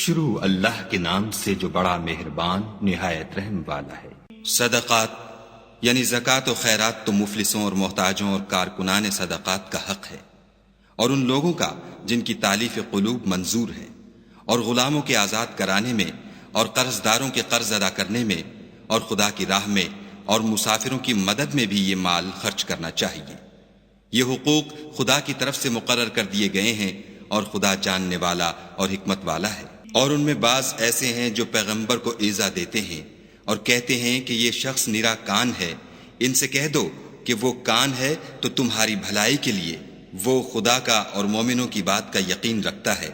شروع اللہ کے نام سے جو بڑا مہربان نہایت رحم والا ہے۔ صدقات یعنی زکوٰۃ و خیرات تو مفلسوں اور محتاجوں اور کارکنان صدقات کا حق ہے، اور ان لوگوں کا جن کی تالیف قلوب منظور ہے، اور غلاموں کے آزاد کرانے میں، اور قرض داروں کے قرض ادا کرنے میں، اور خدا کی راہ میں اور مسافروں کی مدد میں بھی یہ مال خرچ کرنا چاہیے۔ یہ حقوق خدا کی طرف سے مقرر کر دیے گئے ہیں، اور خدا جاننے والا اور حکمت والا ہے۔ اور ان میں بعض ایسے ہیں جو پیغمبر کو ایذا دیتے ہیں اور کہتے ہیں کہ یہ شخص نرا کان ہے۔ ان سے کہہ دو کہ وہ کان ہے تو تمہاری بھلائی کے لیے، وہ خدا کا اور مومنوں کی بات کا یقین رکھتا ہے،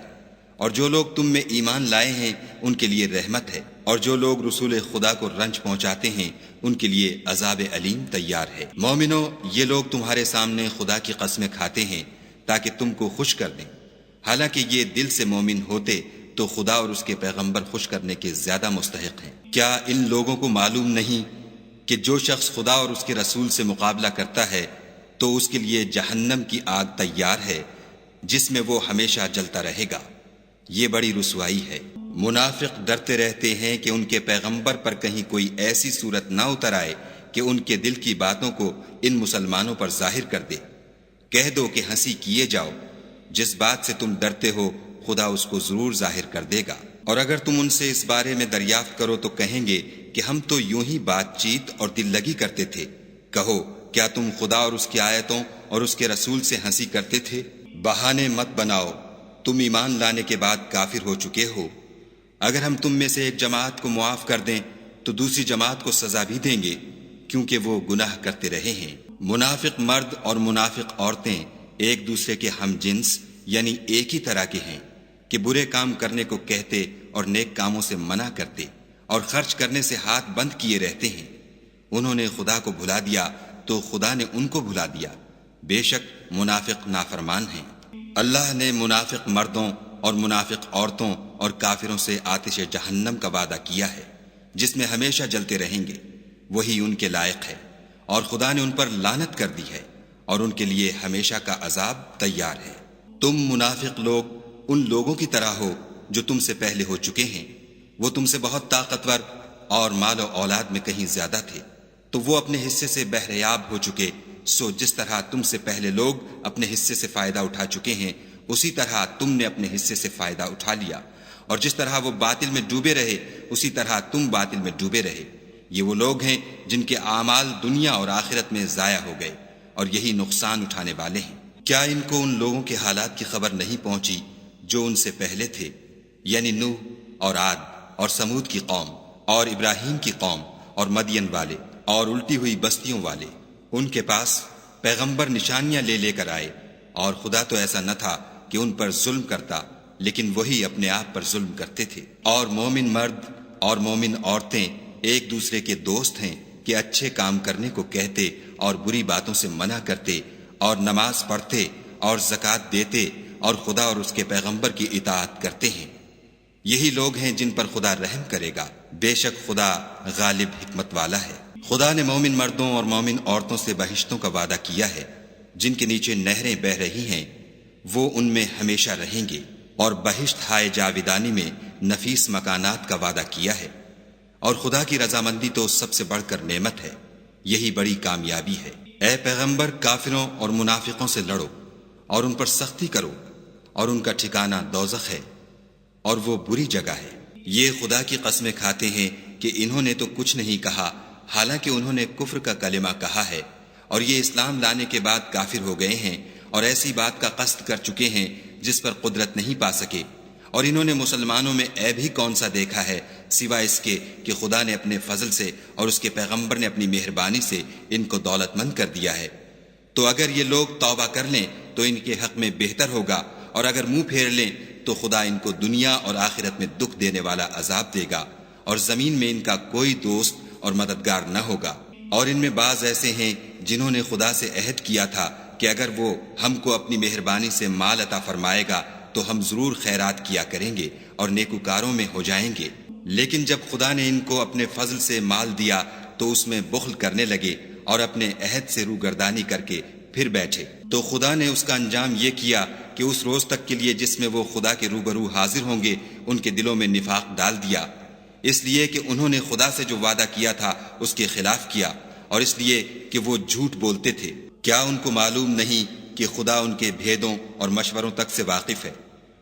اور جو لوگ تم میں ایمان لائے ہیں ان کے لیے رحمت ہے، اور جو لوگ رسول خدا کو رنج پہنچاتے ہیں ان کے لیے عذاب علیم تیار ہے۔ مومنو، یہ لوگ تمہارے سامنے خدا کی قسمیں کھاتے ہیں تاکہ تم کو خوش کر دیں، حالانکہ یہ دل سے مومن ہوتے تو خدا اور اس کے پیغمبر خوش کرنے کے زیادہ مستحق ہیں۔ کیا ان لوگوں کو معلوم نہیں کہ جو شخص خدا اور اس کے رسول سے مقابلہ کرتا ہے تو اس کے لیے جہنم کی آگ تیار ہے جس میں وہ ہمیشہ جلتا رہے گا؟ یہ بڑی رسوائی ہے۔ منافق ڈرتے رہتے ہیں کہ ان کے پیغمبر پر کہیں کوئی ایسی صورت نہ اتر آئے کہ ان کے دل کی باتوں کو ان مسلمانوں پر ظاہر کر دے۔ کہہ دو کہ ہنسی کیے جاؤ، جس بات سے تم ڈرتے ہو خدا اس کو ضرور ظاہر کر دے گا۔ اور اگر تم ان سے اس بارے میں دریافت کرو تو کہیں گے کہ ہم تو یوں ہی بات چیت اور دل لگی کرتے تھے۔ کہو، کیا تم خدا اور اس کی آیتوں اور اس کے رسول سے ہنسی کرتے تھے؟ بہانے مت بناؤ، تم ایمان لانے کے بعد کافر ہو چکے ہو۔ اگر ہم تم میں سے ایک جماعت کو معاف کر دیں تو دوسری جماعت کو سزا بھی دیں گے، کیونکہ وہ گناہ کرتے رہے ہیں۔ منافق مرد اور منافق عورتیں ایک دوسرے کے ہم جنس یعنی ایک ہی طرح کے ہیں کہ برے کام کرنے کو کہتے اور نیک کاموں سے منع کرتے اور خرچ کرنے سے ہاتھ بند کیے رہتے ہیں۔ انہوں نے خدا کو بھلا دیا تو خدا نے ان کو بھلا دیا، بے شک منافق نافرمان ہیں۔ اللہ نے منافق مردوں اور منافق عورتوں اور کافروں سے آتش جہنم کا وعدہ کیا ہے جس میں ہمیشہ جلتے رہیں گے، وہی ان کے لائق ہے، اور خدا نے ان پر لعنت کر دی ہے اور ان کے لیے ہمیشہ کا عذاب تیار ہے۔ تم منافق لوگ ان لوگوں کی طرح ہو جو تم سے پہلے ہو چکے ہیں، وہ تم سے بہت طاقتور اور مال و اولاد میں کہیں زیادہ تھے، تو وہ اپنے حصے سے بہریاب ہو چکے۔ سو جس طرح تم سے پہلے لوگ اپنے حصے سے فائدہ اٹھا چکے ہیں، اسی طرح تم نے اپنے حصے سے فائدہ اٹھا لیا، اور جس طرح وہ باطل میں ڈوبے رہے اسی طرح تم باطل میں ڈوبے رہے۔ یہ وہ لوگ ہیں جن کے اعمال دنیا اور آخرت میں ضائع ہو گئے، اور یہی نقصان اٹھانے والے ہیں۔ کیا ان کو ان لوگوں کے حالات کی خبر نہیں پہنچی جو ان سے پہلے تھے، یعنی نوح اور عاد اور سمود کی قوم اور ابراہیم کی قوم اور مدین والے اور الٹی ہوئی بستیوں والے؟ ان کے پاس پیغمبر نشانیاں لے لے کر آئے، اور خدا تو ایسا نہ تھا کہ ان پر ظلم کرتا، لیکن وہی اپنے آپ پر ظلم کرتے تھے۔ اور مومن مرد اور مومن عورتیں ایک دوسرے کے دوست ہیں کہ اچھے کام کرنے کو کہتے اور بری باتوں سے منع کرتے، اور نماز پڑھتے اور زکوٰۃ دیتے اور خدا اور اس کے پیغمبر کی اطاعت کرتے ہیں۔ یہی لوگ ہیں جن پر خدا رحم کرے گا، بے شک خدا غالب حکمت والا ہے۔ خدا نے مومن مردوں اور مومن عورتوں سے بہشتوں کا وعدہ کیا ہے جن کے نیچے نہریں بہہ رہی ہیں، وہ ان میں ہمیشہ رہیں گے، اور بہشت ہائے جاویدانی میں نفیس مکانات کا وعدہ کیا ہے۔ اور خدا کی رضامندی تو سب سے بڑھ کر نعمت ہے، یہی بڑی کامیابی ہے۔ اے پیغمبر، کافروں اور منافقوں سے لڑو اور ان پر سختی کرو، اور ان کا ٹھکانہ دوزخ ہے، اور وہ بری جگہ ہے۔ یہ خدا کی قسمیں کھاتے ہیں کہ انہوں نے تو کچھ نہیں کہا، حالانکہ انہوں نے کفر کا کلمہ کہا ہے، اور یہ اسلام لانے کے بعد کافر ہو گئے ہیں اور ایسی بات کا قصد کر چکے ہیں جس پر قدرت نہیں پا سکے۔ اور انہوں نے مسلمانوں میں عیب ہی کون سا دیکھا ہے سوائے اس کے کہ خدا نے اپنے فضل سے اور اس کے پیغمبر نے اپنی مہربانی سے ان کو دولت مند کر دیا ہے۔ تو اگر یہ لوگ توبہ کر لیں تو ان کے حق میں بہتر ہوگا، اور اگر منہ پھیر لیں تو خدا ان کو دنیا اور آخرت میں دکھ دینے والا عذاب دے گا، اور زمین میں ان کا کوئی دوست اور مددگار نہ ہوگا۔ اور ان میں بعض ایسے ہیں جنہوں نے خدا سے عہد کیا تھا کہ اگر وہ ہم کو اپنی مہربانی سے مال عطا فرمائے گا تو ہم ضرور خیرات کیا کریں گے اور نیکوکاروں میں ہو جائیں گے۔ لیکن جب خدا نے ان کو اپنے فضل سے مال دیا تو اس میں بخل کرنے لگے اور اپنے عہد سے روگردانی کر کے پھر بیٹھے، تو خدا نے اس کا انجام یہ کیا کہ اس روز تک کے لیے جس میں وہ خدا کے روبرو حاضر ہوں گے ان کے دلوں میں نفاق ڈال دیا، اس لیے کہ انہوں نے خدا سے جو وعدہ کیا تھا اس کے خلاف کیا، اور اس لیے کہ وہ جھوٹ بولتے تھے۔ کیا ان کو معلوم نہیں کہ خدا ان کے بھیدوں اور مشوروں تک سے واقف ہے،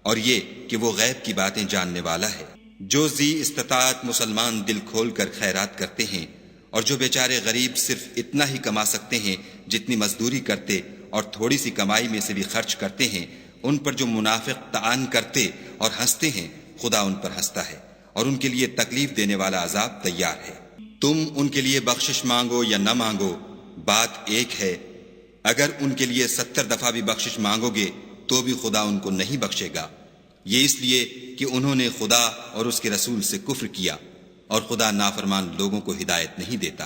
اور یہ کہ وہ غیب کی باتیں جاننے والا ہے؟ جو ذی استطاعت مسلمان دل کھول کر خیرات کرتے ہیں، اور جو بیچارے غریب صرف اتنا ہی کما سکتے ہیں جتنی مزدوری کرتے اور تھوڑی سی کمائی میں سے بھی خرچ کرتے ہیں، ان پر جو منافق طعن کرتے اور ہنستے ہیں، خدا ان پر ہنستا ہے اور ان کے لیے تکلیف دینے والا عذاب تیار ہے۔ تم ان کے لیے بخشش مانگو یا نہ مانگو، بات ایک ہے۔ اگر ان کے لیے 70 دفعہ بھی بخشش مانگو گے تو بھی خدا ان کو نہیں بخشے گا، یہ اس لیے کہ انہوں نے خدا اور اس کے رسول سے کفر کیا، اور خدا نافرمان لوگوں کو ہدایت نہیں دیتا۔